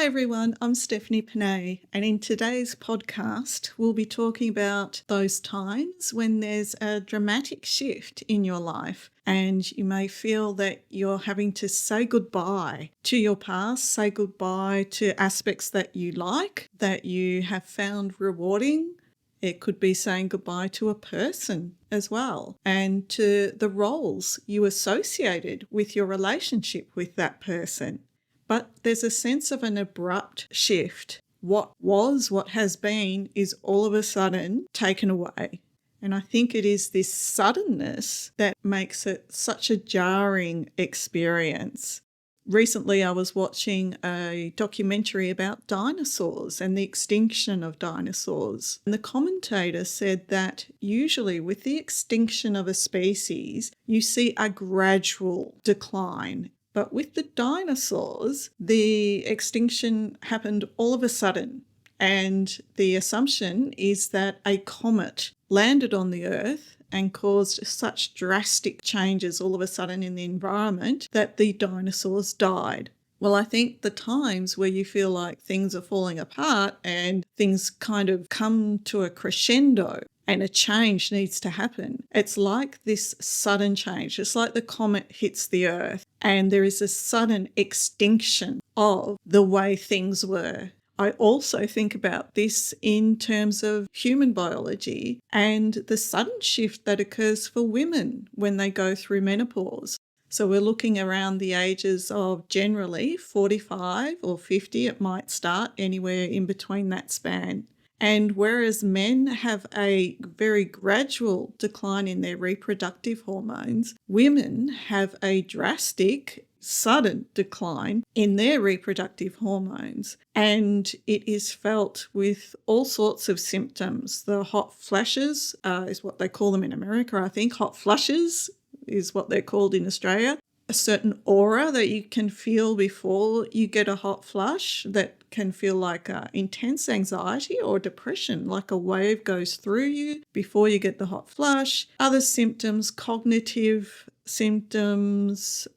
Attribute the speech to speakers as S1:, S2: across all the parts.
S1: Hi everyone, I'm Stephanie Panay, and in today's podcast we'll be talking about those times when there's a dramatic shift in your life and you may feel that you're having to say goodbye to your past, say goodbye to aspects that you like, that you have found rewarding. It could be saying goodbye to a person as well, and to the roles you associated with your relationship with that person. But there's a sense of an abrupt shift. What was, what has been, is all of a sudden taken away. And I think it is this suddenness that makes it such a jarring experience. Recently, I was watching a documentary about dinosaurs and the extinction of dinosaurs. And the commentator said that usually with the extinction of a species, you see a gradual decline. But with the dinosaurs, the extinction happened all of a sudden. And the assumption is that a comet landed on the Earth and caused such drastic changes all of a sudden in the environment that the dinosaurs died. Well, I think the times where you feel like things are falling apart and things kind of come to a crescendo and a change needs to happen, it's like this sudden change. It's like the comet hits the Earth and there is a sudden extinction of the way things were. I also think about this in terms of human biology and the sudden shift that occurs for women when they go through menopause. So we're looking around the ages of generally 45 or 50. It might start anywhere in between that span. And whereas men have a very gradual decline in their reproductive hormones, women have a drastic, sudden decline in their reproductive hormones. And it is felt with all sorts of symptoms. The hot flashes is what they call them in America, I think. Hot flushes is what they're called in Australia. A certain aura that you can feel before you get a hot flush that can feel like intense anxiety or depression, like a wave goes through you before you get the hot flush. Other symptoms, cognitive symptoms,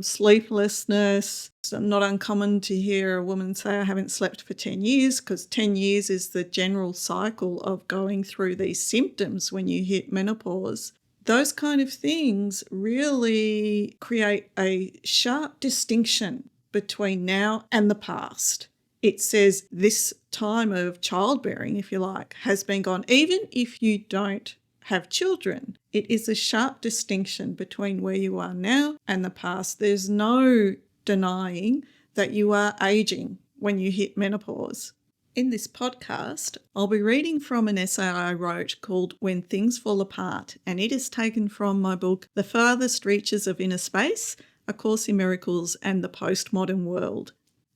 S1: sleeplessness. It's not uncommon to hear a woman say, I haven't slept for 10 years, because 10 years is the general cycle of going through these symptoms when you hit menopause. Those kind of things really create a sharp distinction between now and the past. It says this time of childbearing, if you like, has been gone. Even if you don't have children, it is a sharp distinction between where you are now and the past. There's no denying that you are aging when you hit menopause. In this podcast, I'll be reading from an essay I wrote called When Things Fall Apart, and it is taken from my book, The Farthest Reaches of Inner Space, A Course in Miracles and the Postmodern World.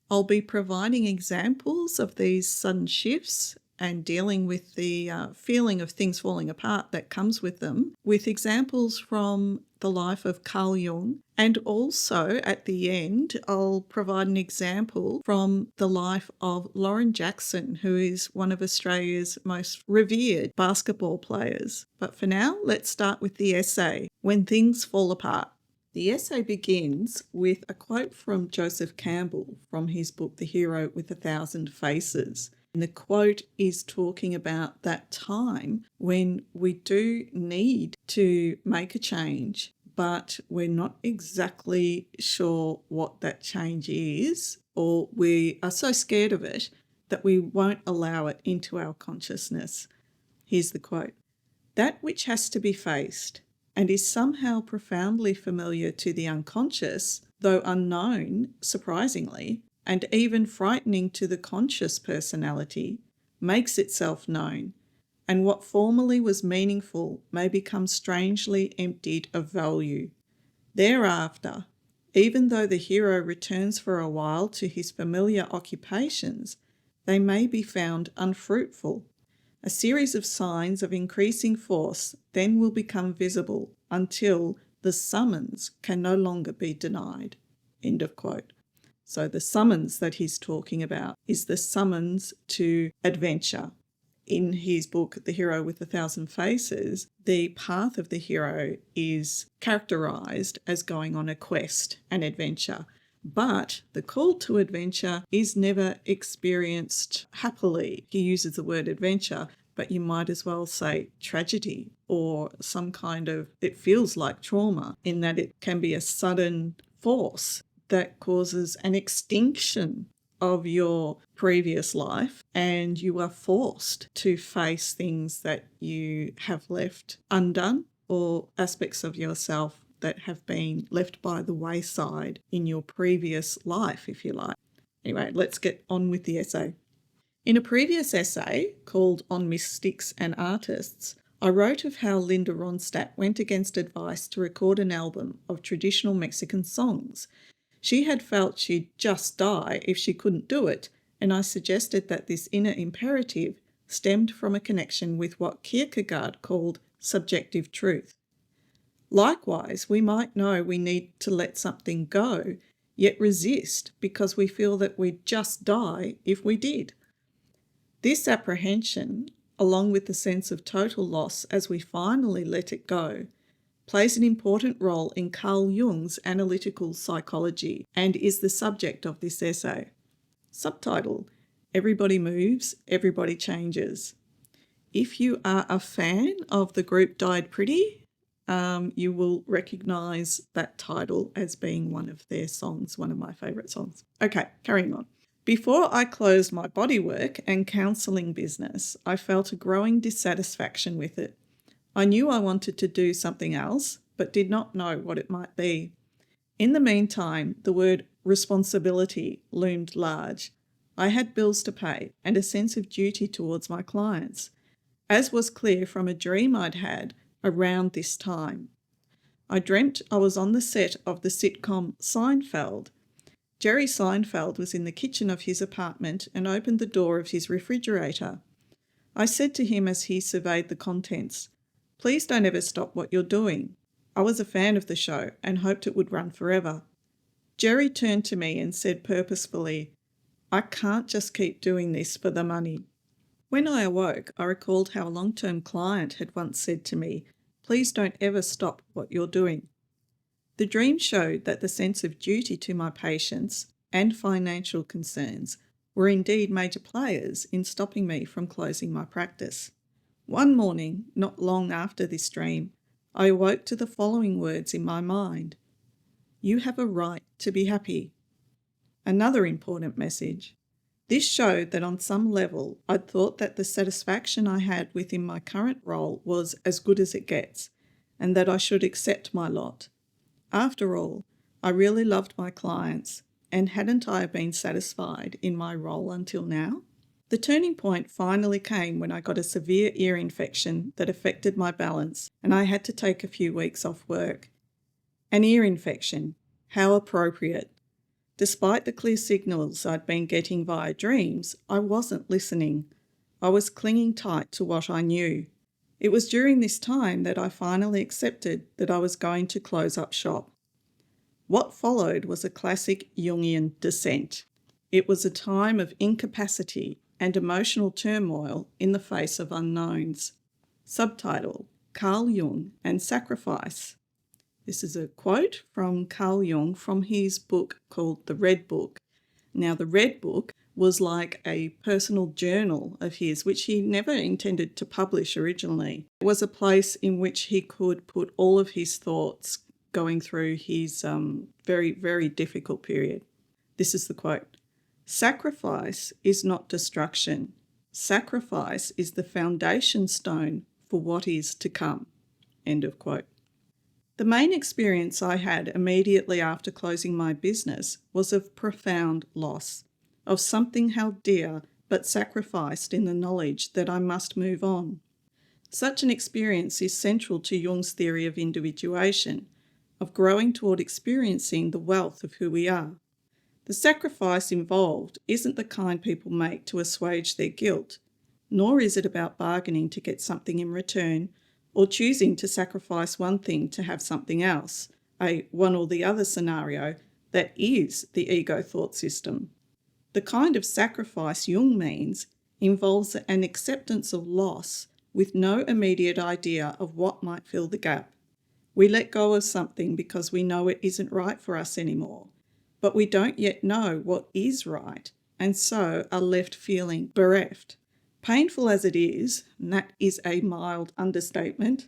S1: I'll be providing examples of these sudden shifts and dealing with the feeling of things falling apart that comes with them, with examples from the life of Carl Jung. And also at the end, I'll provide an example from the life of Lauren Jackson, who is one of Australia's most revered basketball players. But for now, let's start with the essay, When Things Fall Apart. The essay begins with a quote from Joseph Campbell from his book, The Hero with 1,000 Faces. And the quote is talking about that time when we do need to make a change, but we're not exactly sure what that change is, or we are so scared of it that we won't allow it into our consciousness. Here's the quote. That which has to be faced and is somehow profoundly familiar to the unconscious, though unknown, surprisingly, and even frightening to the conscious personality, makes itself known, and what formerly was meaningful may become strangely emptied of value. Thereafter, even though the hero returns for a while to his familiar occupations, they may be found unfruitful. A series of signs of increasing force then will become visible until the summons can no longer be denied. End of quote. So the summons that he's talking about is the summons to adventure. In his book, The Hero with 1,000 Faces, the path of the hero is characterised as going on a quest, an adventure. But the call to adventure is never experienced happily. He uses the word adventure, but you might as well say tragedy or some kind of, it feels like trauma in that it can be a sudden force that causes an extinction of your previous life, and you are forced to face things that you have left undone or aspects of yourself that have been left by the wayside in your previous life, if you like. Anyway, let's get on with the essay. In a previous essay called On Mystics and Artists, I wrote of how Linda Ronstadt went against advice to record an album of traditional Mexican songs. She had felt she'd just die if she couldn't do it, and I suggested that this inner imperative stemmed from a connection with what Kierkegaard called subjective truth. Likewise, we might know we need to let something go, yet resist because we feel that we'd just die if we did. This apprehension, along with the sense of total loss as we finally let it go, plays an important role in Carl Jung's analytical psychology and is the subject of this essay. Subtitle: Everybody Moves, Everybody Changes. If you are a fan of the group Died Pretty, you will recognise that title as being one of their songs, one of my favourite songs. Okay, carrying on. Before I closed my bodywork and counselling business, I felt a growing dissatisfaction with it. I knew I wanted to do something else, but did not know what it might be. In the meantime, the word responsibility loomed large. I had bills to pay and a sense of duty towards my clients, as was clear from a dream I'd had around this time. I dreamt I was on the set of the sitcom Seinfeld. Jerry Seinfeld was in the kitchen of his apartment and opened the door of his refrigerator. I said to him as he surveyed the contents, "Please don't ever stop what you're doing." I was a fan of the show and hoped it would run forever. Jerry turned to me and said purposefully, "I can't just keep doing this for the money." When I awoke, I recalled how a long-term client had once said to me, "Please don't ever stop what you're doing." The dream showed that the sense of duty to my patients and financial concerns were indeed major players in stopping me from closing my practice. One morning, not long after this dream, I awoke to the following words in my mind: "You have a right to be happy." Another important message. This showed that on some level I'd thought that the satisfaction I had within my current role was as good as it gets, and that I should accept my lot. After all, I really loved my clients, and hadn't I been satisfied in my role until now? The turning point finally came when I got a severe ear infection that affected my balance, and I had to take a few weeks off work. An ear infection. How appropriate. Despite the clear signals I'd been getting via dreams, I wasn't listening. I was clinging tight to what I knew. It was during this time that I finally accepted that I was going to close up shop. What followed was a classic Jungian descent. It was a time of incapacity and emotional turmoil in the face of unknowns. Subtitle: Carl Jung and Sacrifice. This is a quote from Carl Jung from his book called The Red Book. Now, The Red Book was like a personal journal of his, which he never intended to publish originally. It was a place in which he could put all of his thoughts going through his very, very difficult period. This is the quote: "Sacrifice is not destruction. Sacrifice is the foundation stone for what is to come." End of quote. The main experience I had immediately after closing my business was of profound loss, of something held dear but sacrificed in the knowledge that I must move on. Such an experience is central to Jung's theory of individuation, of growing toward experiencing the wealth of who we are. The sacrifice involved isn't the kind people make to assuage their guilt, nor is it about bargaining to get something in return or choosing to sacrifice one thing to have something else, a one or the other scenario that is the ego thought system. The kind of sacrifice Jung means involves an acceptance of loss with no immediate idea of what might fill the gap. We let go of something because we know it isn't right for us anymore. but we don't yet know what is right, and so are left feeling bereft. Painful as it is, and that is a mild understatement,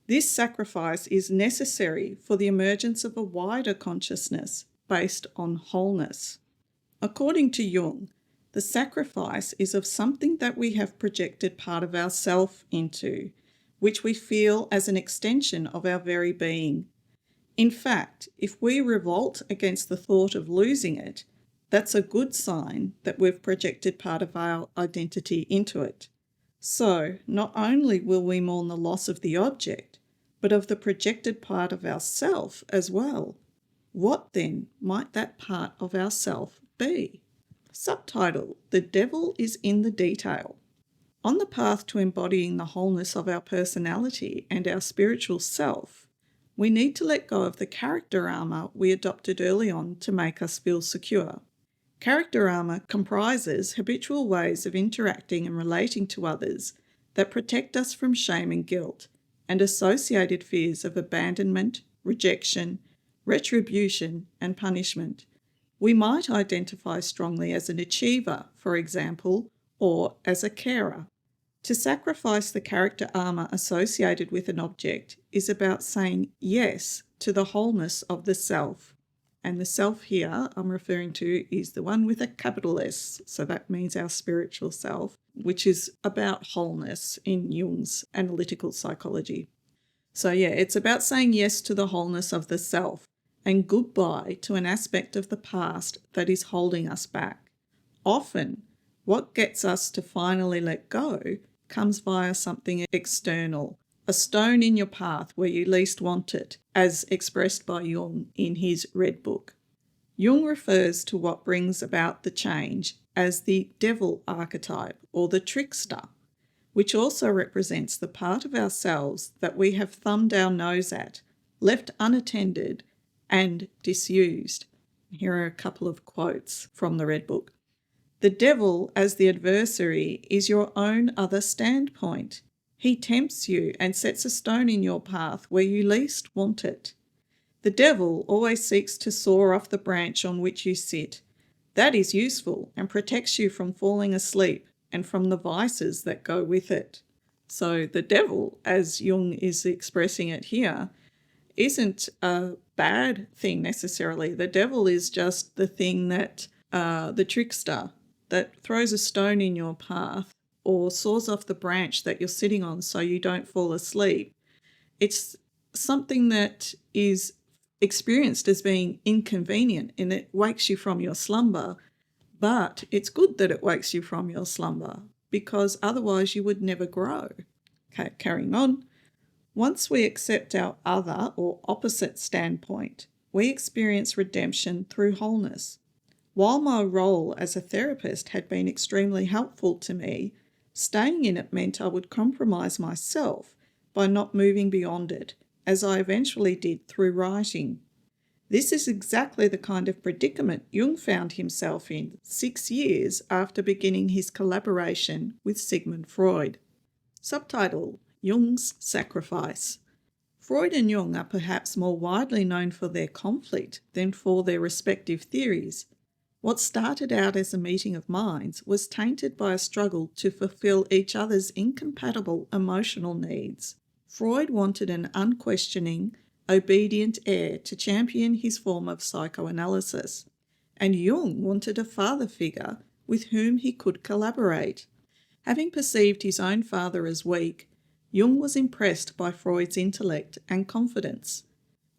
S1: this sacrifice is necessary for the emergence of a wider consciousness based on wholeness. According to Jung, the sacrifice is of something that we have projected part of ourself into, which we feel as an extension of our very being. In fact, if we revolt against the thought of losing it, that's a good sign that we've projected part of our identity into it. So, not only will we mourn the loss of the object, but of the projected part of ourself as well. What then might that part of ourself be? Subtitle: The Devil is in the Detail. On the path to embodying the wholeness of our personality and our spiritual self, we need to let go of the character armour we adopted early on to make us feel secure. Character armour comprises habitual ways of interacting and relating to others that protect us from shame and guilt, and associated fears of abandonment, rejection, retribution, and punishment. We might identify strongly as an achiever, for example, or as a carer. To sacrifice the character armour associated with an object is about saying yes to the wholeness of the self. And the self here I'm referring to is the one with a capital S, so that means our spiritual self, which is about wholeness in Jung's analytical psychology. So it's about saying yes to the wholeness of the self and goodbye to an aspect of the past that is holding us back. Often, what gets us to finally let go comes via something external, a stone in your path where you least want it, as expressed by Jung in his Red Book. Jung refers to what brings about the change as the devil archetype, or the trickster, which also represents the part of ourselves that we have thumbed our nose at, left unattended, and disused. Here are a couple of quotes from the Red Book. The devil, as the adversary, is your own other standpoint. He tempts you and sets a stone in your path where you least want it. The devil always seeks to saw off the branch on which you sit. That is useful and protects you from falling asleep and from the vices that go with it. So the devil, as Jung is expressing it here, isn't a bad thing necessarily. The devil is just the thing that, the trickster, that throws a stone in your path or saws off the branch that you're sitting on so you don't fall asleep. It's something that is experienced as being inconvenient and it wakes you from your slumber, but it's good that it wakes you from your slumber because otherwise you would never grow. Okay, carrying on. Once we accept our other or opposite standpoint, we experience redemption through wholeness. While my role as a therapist had been extremely helpful to me, staying in it meant I would compromise myself by not moving beyond it, as I eventually did through writing. This is exactly the kind of predicament Jung found himself in 6 years after beginning his collaboration with Sigmund Freud. Subtitle: Jung's Sacrifice. Freud and Jung are perhaps more widely known for their conflict than for their respective theories. What started out as a meeting of minds was tainted by a struggle to fulfill each other's incompatible emotional needs. Freud wanted an unquestioning, obedient heir to champion his form of psychoanalysis, and Jung wanted a father figure with whom he could collaborate. Having perceived his own father as weak, Jung was impressed by Freud's intellect and confidence.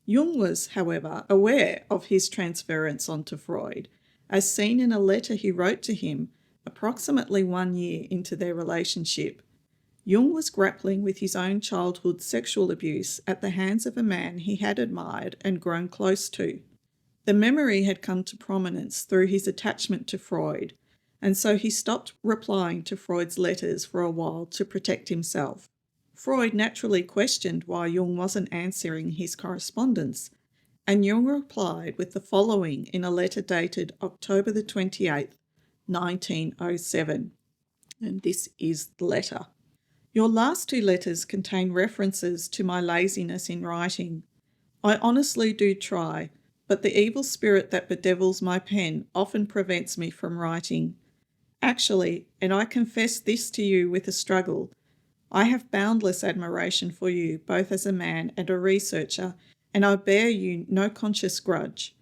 S1: Jung was, however, aware of his transference onto Freud, as seen in a letter he wrote to him approximately 1 year into their relationship. Jung was grappling with his own childhood sexual abuse at the hands of a man he had admired and grown close to. The memory had come to prominence through his attachment to Freud, and so he stopped replying to Freud's letters for a while to protect himself. Freud naturally questioned why Jung wasn't answering his correspondence, and Jung replied with the following in a letter dated October the 28th, 1907. And this is the letter. Your last 2 letters contain references to my laziness in writing. I honestly do try, but the evil spirit that bedevils my pen often prevents me from writing. Actually, and I confess this to you with a struggle, I have boundless admiration for you, both as a man and a researcher, and I bear you no conscious grudge.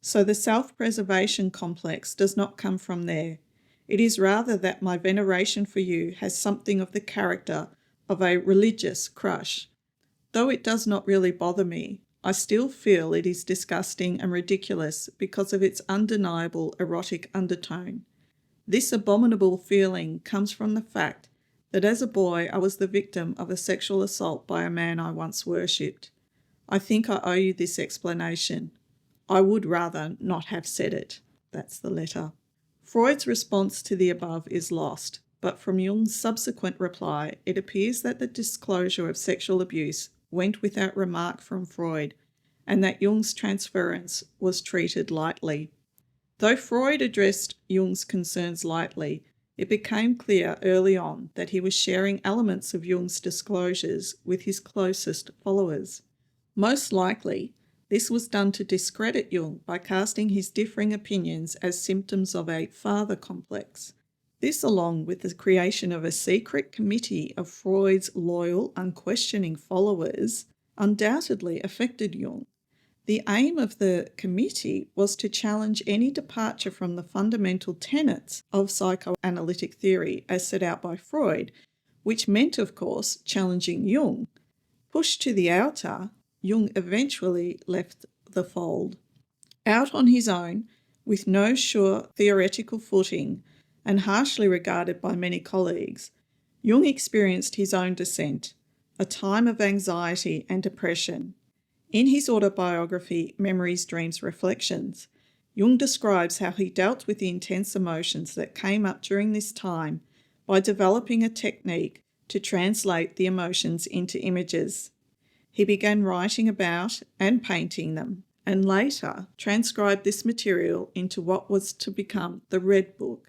S1: So the self-preservation complex does not come from there. It is rather that my veneration for you has something of the character of a religious crush. Though it does not really bother me, I still feel it is disgusting and ridiculous because of its undeniable erotic undertone. This abominable feeling comes from the fact that as a boy I was the victim of a sexual assault by a man I once worshipped. I think I owe you this explanation. I would rather not have said it. That's the letter. Freud's response to the above is lost, but from Jung's subsequent reply, it appears that the disclosure of sexual abuse went without remark from Freud, and that Jung's transference was treated lightly. Though Freud addressed Jung's concerns lightly, it became clear early on that he was sharing elements of Jung's disclosures with his closest followers. Most likely, this was done to discredit Jung by casting his differing opinions as symptoms of a father complex. This, along with the creation of a secret committee of Freud's loyal, unquestioning followers, undoubtedly affected Jung. The aim of the committee was to challenge any departure from the fundamental tenets of psychoanalytic theory as set out by Freud, which meant, of course, challenging Jung. Pushed to the outer, Jung eventually left the fold. Out on his own, with no sure theoretical footing, and harshly regarded by many colleagues, Jung experienced his own descent, a time of anxiety and depression. In his autobiography, Memories, Dreams, Reflections, Jung describes how he dealt with the intense emotions that came up during this time by developing a technique to translate the emotions into images. He began writing about and painting them, and later transcribed this material into what was to become the Red Book.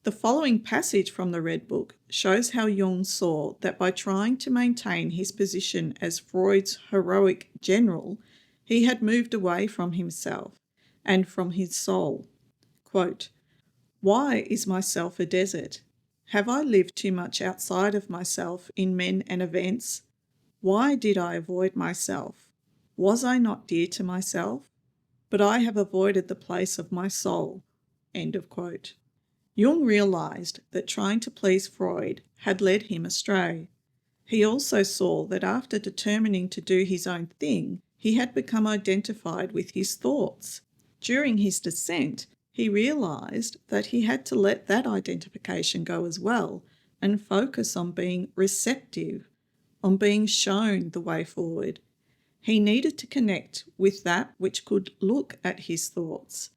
S1: The following passage from the Red Book shows how Jung saw that by trying to maintain his position as Freud's heroic general, he had moved away from himself and from his soul. Quote, "Why is myself a desert? Have I lived too much outside of myself in men and events? Why did I avoid myself? Was I not dear to myself? But I have avoided the place of my soul." End of quote. Jung realised that trying to please Freud had led him astray. He also saw that after determining to do his own thing, he had become identified with his thoughts. During his descent, he realised that he had to let that identification go as well and focus on being receptive, on being shown the way forward. He needed to connect with that which could look at his thoughts.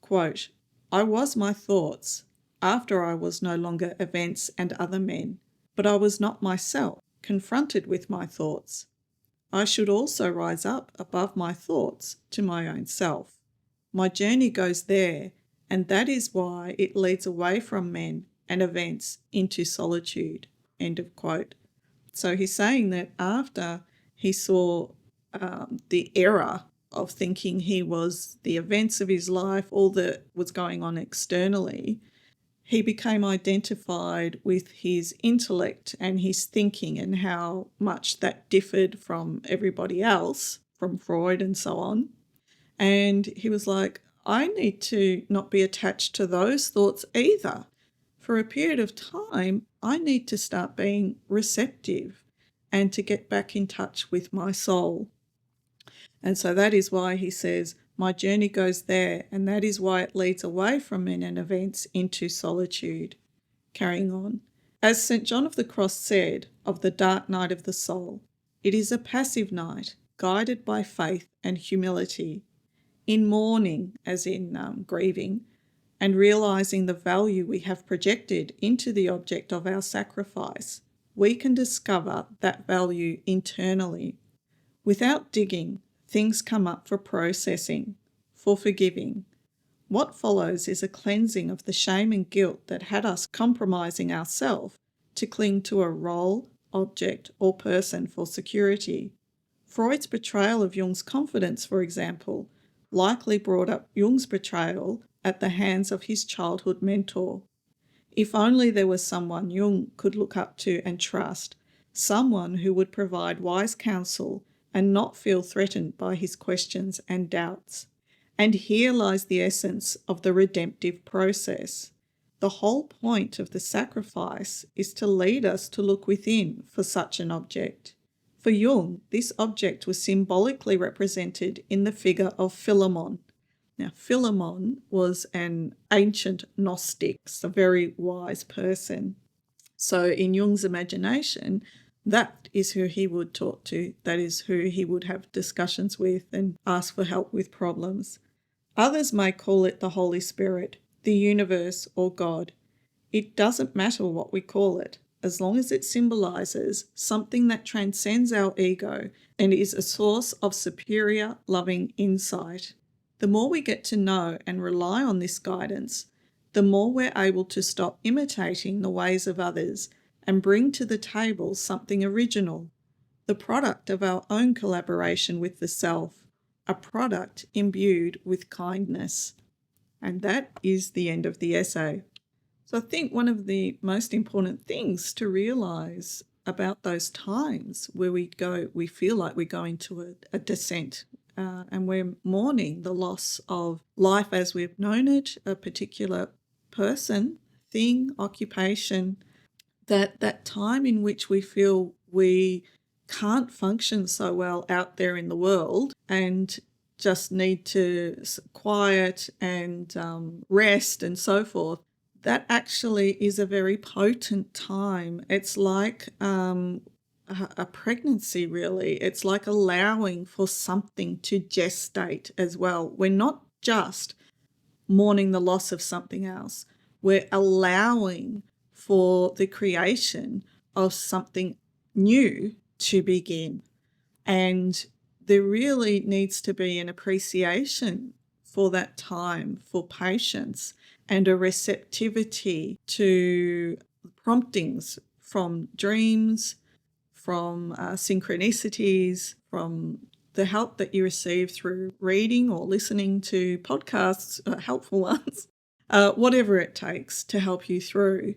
S1: Quote, "I was my thoughts, after I was no longer events and other men, but I was not myself, confronted with my thoughts. I should also rise up above my thoughts to my own self. My journey goes there, and that is why it leads away from men and events into solitude." End of quote. So he's saying that after he saw the error of thinking he was the events of his life, all that was going on externally, he became identified with his intellect and his thinking and how much that differed from everybody else, from Freud and so on. And he was like, I need to not be attached to those thoughts either. For a period of time, I need to start being receptive and to get back in touch with my soul. And so that is why he says, my journey goes there, and that is why it leads away from men and events into solitude. Carrying on. As St. John of the Cross said of the dark night of the soul, it is a passive night, guided by faith and humility. In mourning, as in grieving, and realising the value we have projected into the object of our sacrifice, we can discover that value internally. Without digging, things come up for processing, for forgiving. What follows is a cleansing of the shame and guilt that had us compromising ourselves to cling to a role, object, or person for security. Freud's betrayal of Jung's confidence, for example, likely brought up Jung's betrayal at the hands of his childhood mentor. If only there was someone Jung could look up to and trust, someone who would provide wise counsel and not feel threatened by his questions and doubts. And here lies the essence of the redemptive process. The whole point of the sacrifice is to lead us to look within for such an object. For Jung, this object was symbolically represented in the figure of Philemon. Now, Philemon was an ancient Gnostic, a very wise person. So in Jung's imagination, that is who he would talk to. That is who he would have discussions with and ask for help with problems. Others may call it the Holy Spirit, the universe, or God. It doesn't matter what we call it, as long as it symbolises something that transcends our ego and is a source of superior, loving insight. The more we get to know and rely on this guidance, the more we're able to stop imitating the ways of others and bring to the table something original, the product of our own collaboration with the self, a product imbued with kindness. And that is the end of the essay. So I think one of the most important things to realise about those times where we feel like we're going to a descent, and we're mourning the loss of life as we've known it, a particular person, thing, occupation, that time in which we feel we can't function so well out there in the world and just need to quiet and rest and so forth, that actually is a very potent time. It's like a pregnancy, really. It's like allowing for something to gestate as well. We're not just mourning the loss of something else. We're allowing for the creation of something new to begin. And there really needs to be an appreciation for that time, for patience, and a receptivity to promptings from dreams, from synchronicities, from the help that you receive through reading or listening to podcasts, helpful ones, whatever it takes to help you through.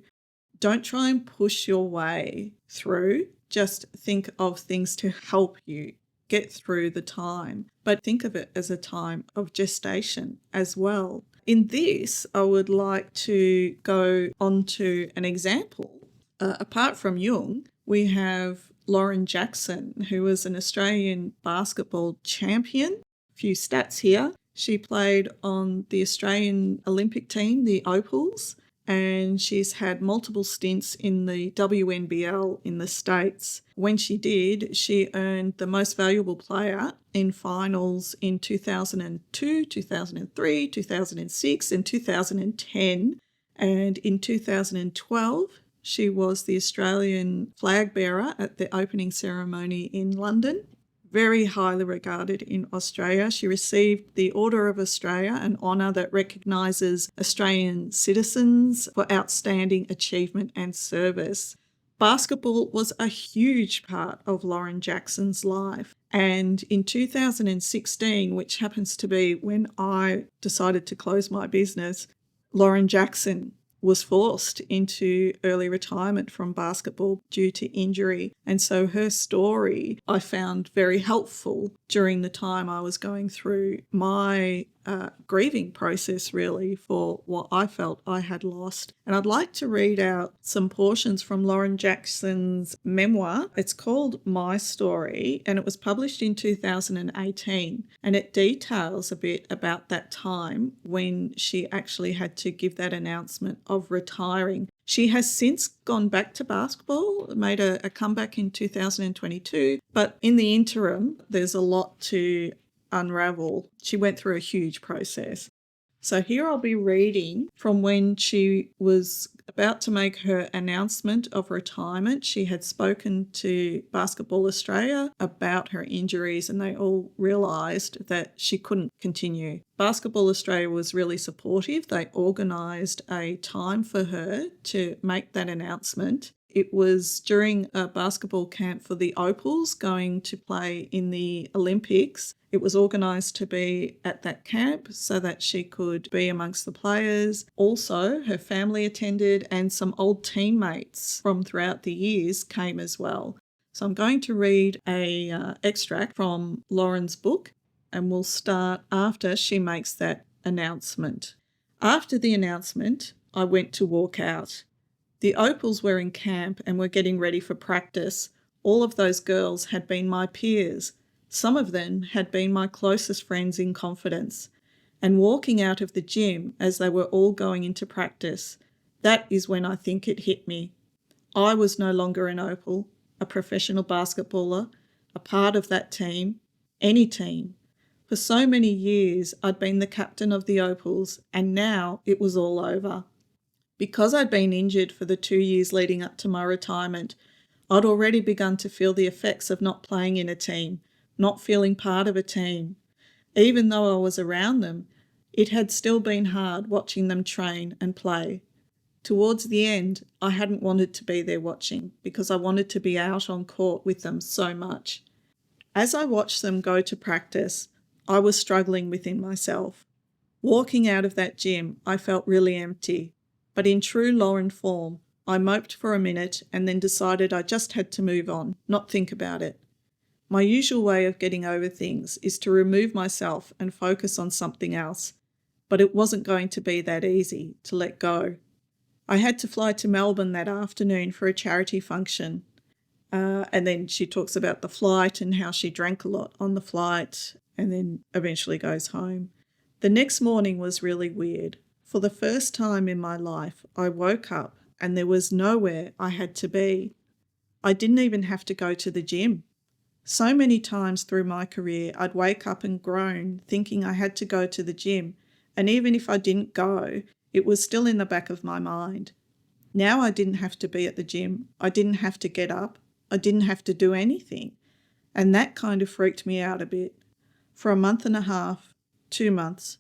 S1: Don't try and push your way through. Just think of things to help you get through the time, but think of it as a time of gestation as well. In this, I would like to go on to an example. Apart from Jung, we have Lauren Jackson, who was an Australian basketball champion. A few stats here. She played on the Australian Olympic team, the Opals, and she's had multiple stints in the WNBL in the States. When she did, she earned the most valuable player in finals in 2002, 2003, 2006 and 2010. And in 2012, she was the Australian flag bearer at the opening ceremony in London. Very highly regarded in Australia. She received the Order of Australia, an honour that recognises Australian citizens for outstanding achievement and service. Basketball was a huge part of Lauren Jackson's life. And in 2016, which happens to be when I decided to close my business, Lauren Jackson was forced into early retirement from basketball due to injury. And so her story I found very helpful during the time I was going through my grieving process, really, for what I felt I had lost. And I'd like to read out some portions from Lauren Jackson's memoir. It's called My Story, and it was published in 2018. And it details a bit about that time when she actually had to give that announcement of retiring. She has since gone back to basketball, made a comeback in 2022, but in the interim, there's a lot to unravel. She went through a huge process. So here I'll be reading from when she was about to make her announcement of retirement. She had spoken to Basketball Australia about her injuries and they all realised that she couldn't continue. Basketball Australia was really supportive. They organised a time for her to make that announcement. It was during a basketball camp for the Opals going to play in the Olympics. It was organised to be at that camp so that she could be amongst the players. Also, her family attended and some old teammates from throughout the years came as well. So I'm going to read a extract from Lauren's book, and we'll start after she makes that announcement. After the announcement, I went to walk out. The Opals were in camp and were getting ready for practice. All of those girls had been my peers. Some of them had been my closest friends in confidence. And walking out of the gym as they were all going into practice, that is when I think it hit me. I was no longer an Opal, a professional basketballer, a part of that team, any team. For so many years, I'd been the captain of the Opals, and now it was all over. Because I'd been injured for the 2 years leading up to my retirement, I'd already begun to feel the effects of not playing in a team, not feeling part of a team. Even though I was around them, it had still been hard watching them train and play. Towards the end, I hadn't wanted to be there watching because I wanted to be out on court with them so much. As I watched them go to practice, I was struggling within myself. Walking out of that gym, I felt really empty. But in true Lauren form, I moped for a minute and then decided I just had to move on, not think about it. My usual way of getting over things is to remove myself and focus on something else, but it wasn't going to be that easy to let go. I had to fly to Melbourne that afternoon for a charity function. And then she talks about the flight and how she drank a lot on the flight and then eventually goes home. The next morning was really weird. For the first time in my life, I woke up and there was nowhere I had to be. I didn't even have to go to the gym. So many times through my career, I'd wake up and groan thinking I had to go to the gym. And even if I didn't go, it was still in the back of my mind. Now I didn't have to be at the gym. I didn't have to get up. I didn't have to do anything. And that kind of freaked me out a bit. For a month and a half, 2 months,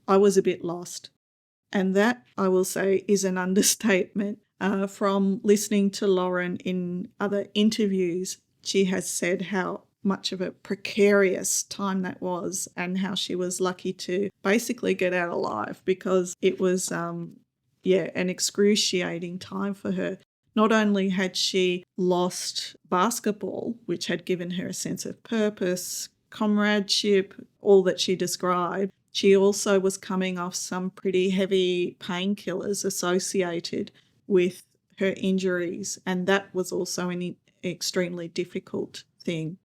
S1: I was a bit lost. And that, I will say, is an understatement. From listening to Lauren in other interviews, she has said how much of a precarious time that was and how she was lucky to basically get out alive because it was, an excruciating time for her. Not only had she lost basketball, which had given her a sense of purpose, comradeship, all that she described, she also was coming off some pretty heavy painkillers associated with her injuries, and that was also an extremely difficult thing.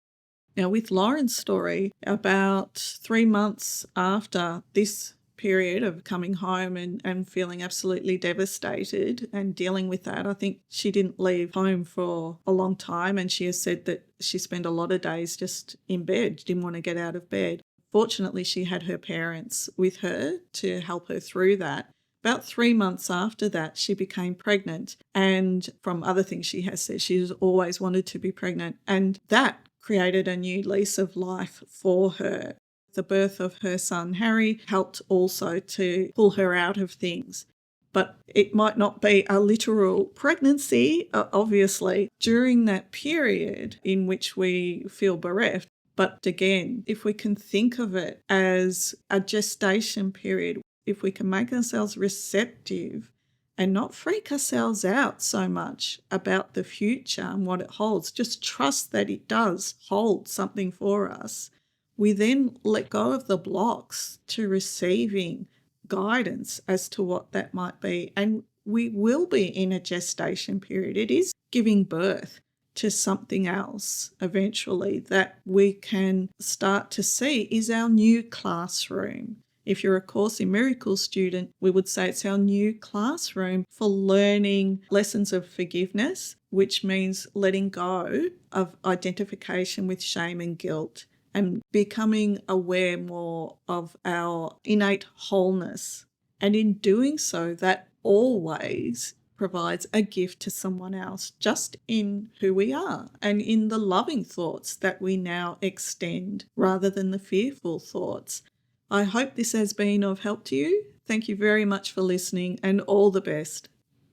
S1: Now, with Lauren's story, about 3 months after this period of coming home and feeling absolutely devastated and dealing with that, I think she didn't leave home for a long time, and she has said that she spent a lot of days just in bed, didn't want to get out of bed. Fortunately, she had her parents with her to help her through that. About 3 months after that, she became pregnant. And from other things she has said, she's always wanted to be pregnant. And that created a new lease of life for her. The birth of her son, Harry, helped also to pull her out of things. But it might not be a literal pregnancy, obviously, during that period in which we feel bereft. But again, if we can think of it as a gestation period, if we can make ourselves receptive and not freak ourselves out so much about the future and what it holds, just trust that it does hold something for us, we then let go of the blocks to receiving guidance as to what that might be. And we will be in a gestation period. It is giving birth to something else eventually that we can start to see is our new classroom. If you're a Course in Miracles student, we would say it's our new classroom for learning lessons of forgiveness, which means letting go of identification with shame and guilt and becoming aware more of our innate wholeness. And in doing so, that always provides a gift to someone else, just in who we are and in the loving thoughts that we now extend rather than the fearful thoughts. I hope this has been of help to you. Thank you very much for listening and all the best.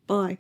S1: Bye.